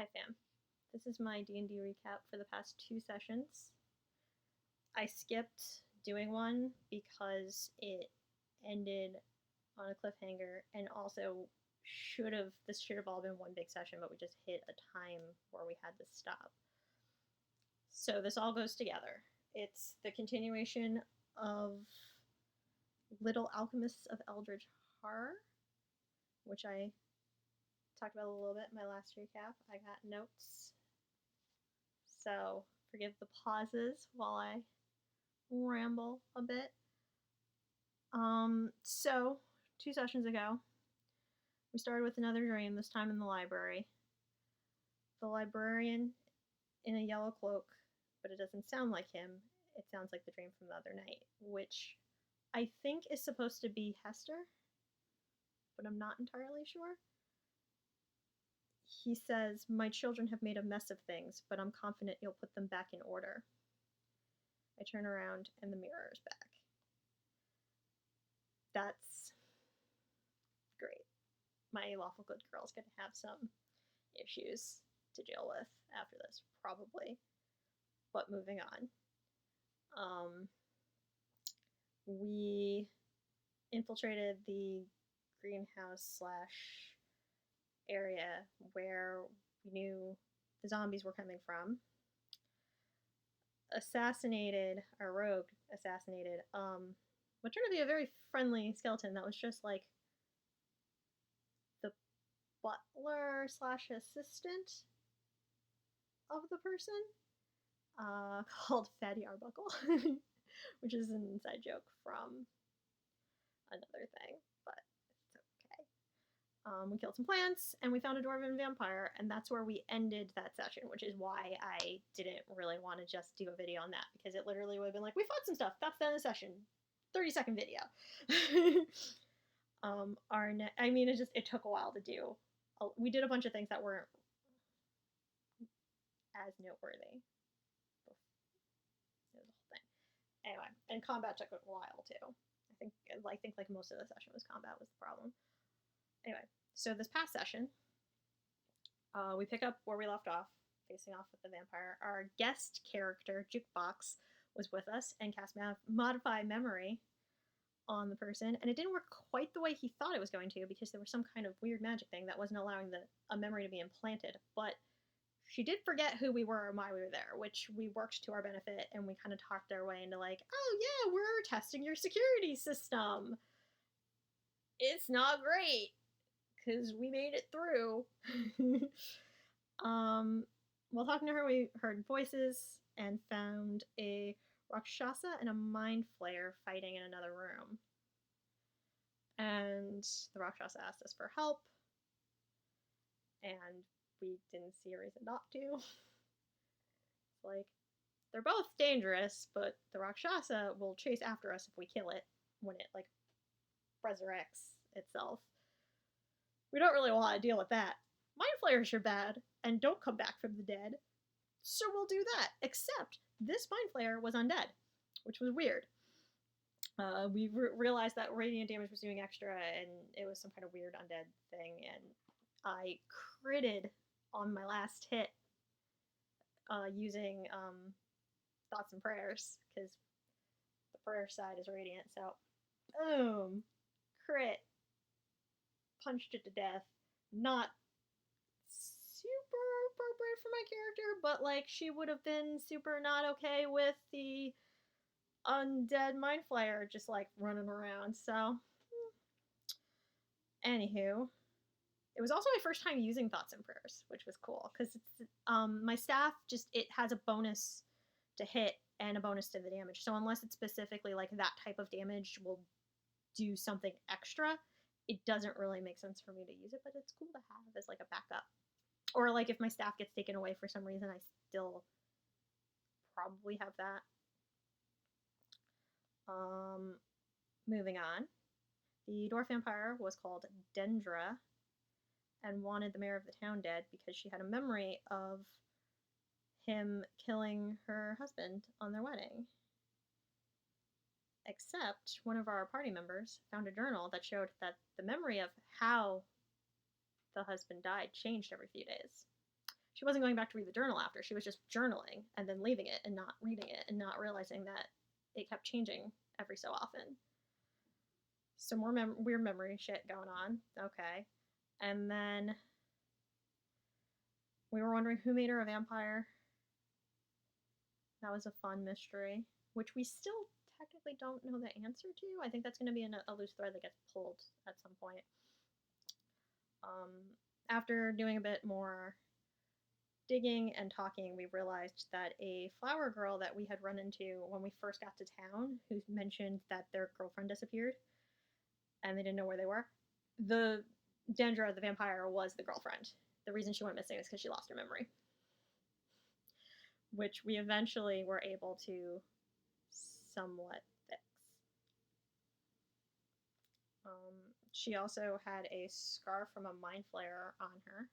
Hi fam, this is my D&D recap for the past 2 sessions. I skipped doing one because it ended on a cliffhanger, and also this should have all been one big session, but we just hit a time where we had to stop. So this all goes together. It's the continuation of Little Alchemists of Eldritch Horror, which I talked about a little bit in my last recap. I got notes, so forgive the pauses while I ramble a bit. So 2 sessions ago, we started with another dream, this time in the library. The librarian in a yellow cloak, but it doesn't sound like him. It sounds like the dream from the other night, which I think is supposed to be Hester, but I'm not entirely sure. He says, "My children have made a mess of things, but I'm confident you'll put them back in order." I turn around and the mirror is back. That's great. My lawful good girl's gonna have some issues to deal with after this, probably. But moving on. We infiltrated the greenhouse / area where we knew the zombies were coming from. Our rogue assassinated what turned to be a very friendly skeleton that was just like the butler / assistant of the person, called Fatty Arbuckle, which is an inside joke from another thing, but it's okay. We killed some plants, and we found a dwarven vampire, and that's where we ended that session, which is why I didn't really want to just do a video on that, because it literally would have been like, we fought some stuff, that's the end of the session, 30-second video. It took a while to do. We did a bunch of things that weren't as noteworthy. It was a whole thing. Anyway, and combat took a while too. I think like most of the session was combat was the problem. Anyway, so this past session, we pick up where we left off, facing off with the vampire. Our guest character, Jukebox, was with us and cast Modify Memory on the person, and it didn't work quite the way he thought it was going to, because there was some kind of weird magic thing that wasn't allowing a memory to be implanted. But she did forget who we were and why we were there, which we worked to our benefit, and we kind of talked our way into like, oh yeah, we're testing your security system. It's not great, because we made it through. While talking to her, we heard voices and found a Rakshasa and a Mind Flayer fighting in another room. And the Rakshasa asked us for help, and we didn't see a reason not to. It's like, they're both dangerous, but the Rakshasa will chase after us if we kill it when it, like, resurrects itself. We don't really want to deal with that. Mind Flayers are bad and don't come back from the dead, so we'll do that. Except this Mind Flayer was undead, which was weird. We realized that radiant damage was doing extra, and it was some kind of weird undead thing, and I critted on my last hit using thoughts and prayers, because the prayer side is radiant, so boom, crit, punched it to death. Not super appropriate for my character, but like, she would have been super not okay with the undead Mind Flayer just like running around. So anywho, it was also my first time using thoughts and prayers, which was cool, because it's my staff it has a bonus to hit and a bonus to the damage, so unless it's specifically like that type of damage will do something extra, it doesn't really make sense for me to use it, but it's cool to have as like a backup. Or like if my staff gets taken away for some reason, I still probably have that. Moving on. The dwarf vampire was called Dendra and wanted the mayor of the town dead because she had a memory of him killing her husband on their wedding. Except one of our party members found a journal that showed that the memory of how the husband died changed every few days. she wasn't going back to read the journal after. She was just journaling and then leaving it and not reading it and not realizing that it kept changing every so often. Some more weird memory shit going on. Okay. And then we were wondering who made her a vampire. That was a fun mystery, which we still technically don't know the answer to. I think that's going to be a loose thread that gets pulled at some point. After doing a bit more digging and talking, we realized that a flower girl that we had run into when we first got to town, who mentioned that their girlfriend disappeared and they didn't know where they were. The Dendra, the vampire, was the girlfriend. The reason she went missing is because she lost her memory, which we eventually were able to somewhat fix. She also had a scar from a mind flayer on her,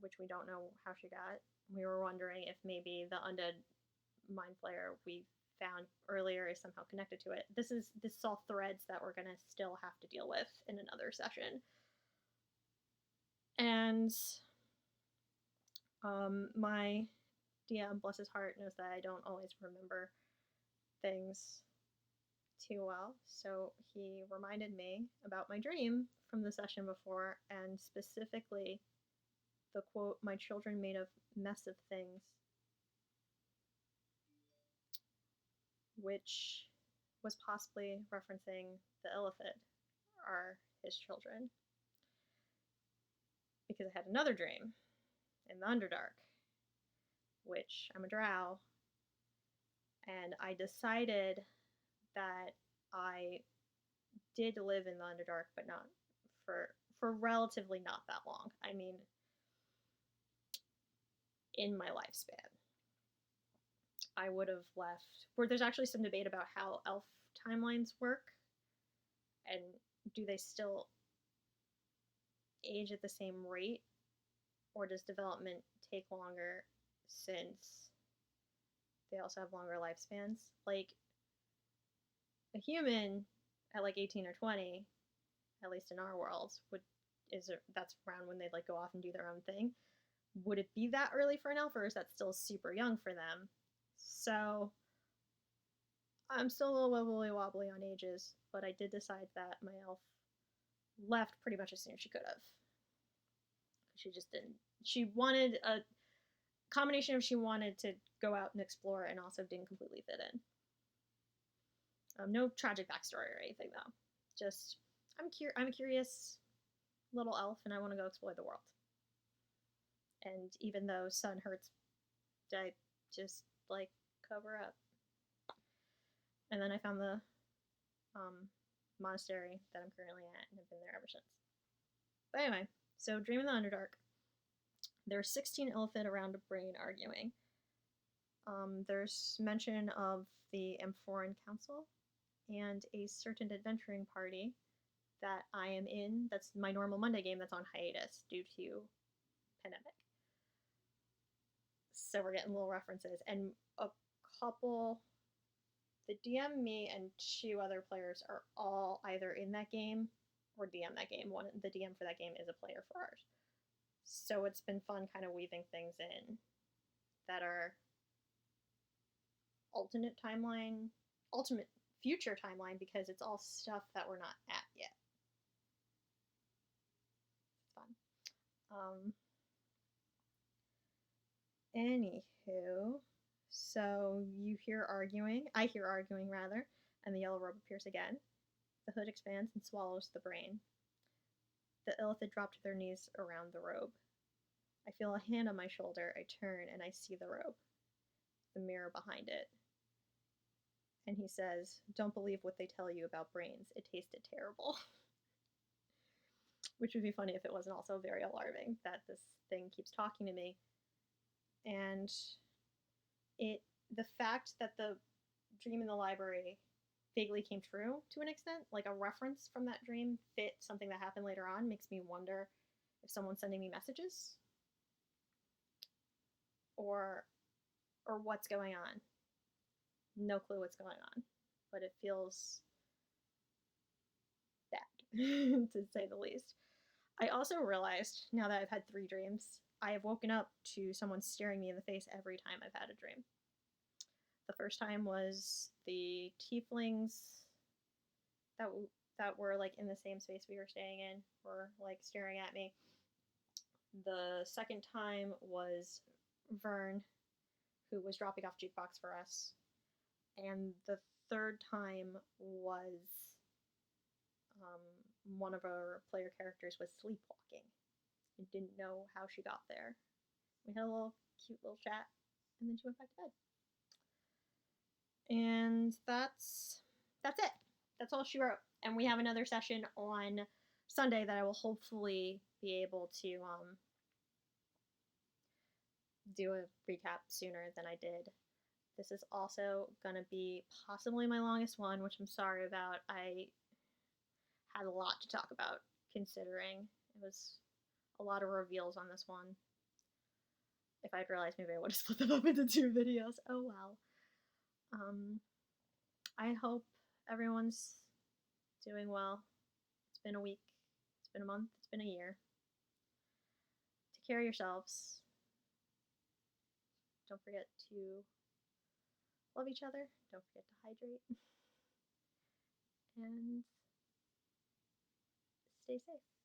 which we don't know how she got. We were wondering if maybe the undead mind flayer we found earlier is somehow connected to it. This is all threads that we're gonna still have to deal with in another session. And my DM, bless his heart, knows that I don't always remember things too well, so he reminded me about my dream from the session before, and specifically the quote, "My children made a mess of things," which was possibly referencing the Illithid, are his children. Because I had another dream in the Underdark, which I'm a drow, and I decided that I did live in the Underdark, but not for relatively not that long. I mean, in my lifespan. I would have left, where there's actually some debate about how elf timelines work, and do they still age at the same rate, or does development take longer since they also have longer lifespans? Like, a human at like 18 or 20, at least in our world, that's around when they'd like go off and do their own thing. Would it be that early for an elf, or is that still super young for them? So I'm still a little wobbly on ages, but I did decide that my elf left pretty much as soon as she could have. She just didn't. She wanted a combination of she wanted to go out and explore and also didn't completely fit in. No tragic backstory or anything though. Just I'm a curious little elf and I want to go explore the world. And even though sun hurts, I just like cover up. And then I found the monastery that I'm currently at and have been there ever since. But anyway, so Dream in the Underdark. There are 16 Illithid around a brain arguing. There's mention of the Amphoran Council and a certain adventuring party that I am in. That's my normal Monday game that's on hiatus due to pandemic. So we're getting little references. And a couple, the DM, me, and 2 other players are all either in that game or DM that game. The DM for that game is a player for ours. So it's been fun kind of weaving things in that are ultimate future timeline, because it's all stuff that we're not at yet. Fun. Anywho, so I hear arguing rather, and the yellow robe appears again. The hood expands and swallows the brain. The Illithid drop to their knees around the robe. I feel a hand on my shoulder. I turn and I see the robe, the mirror behind it. And he says, "Don't believe what they tell you about brains. It tasted terrible." Which would be funny if it wasn't also very alarming that this thing keeps talking to me. And the fact that the dream in the library vaguely came true to an extent, like a reference from that dream fit something that happened later on, makes me wonder if someone's sending me messages or what's going on. No clue what's going on, but it feels bad to say the least. I also realized, now that I've had 3 dreams I have woken up to someone staring me in the face every time I've had a dream. The first time was the tieflings that were like in the same space we were staying in were like staring at me. The second time was Vern, who was dropping off jukebox for us, and the third time was one of our player characters was sleepwalking and didn't know how she got there. We had a little cute little chat, and then she went back to bed. And that's it. That's all she wrote. And we have another session on Sunday that I will hopefully be able to do a recap sooner than I did. This is also gonna be possibly my longest one, which I'm sorry about. I had a lot to talk about, considering it was a lot of reveals on this one. If I'd realized, maybe I would have split them up into 2 videos. Oh well. I hope everyone's doing well. It's been a week. It's been a month. It's been a year. Take care of yourselves. Don't forget to love each other. Don't forget to hydrate. And stay safe.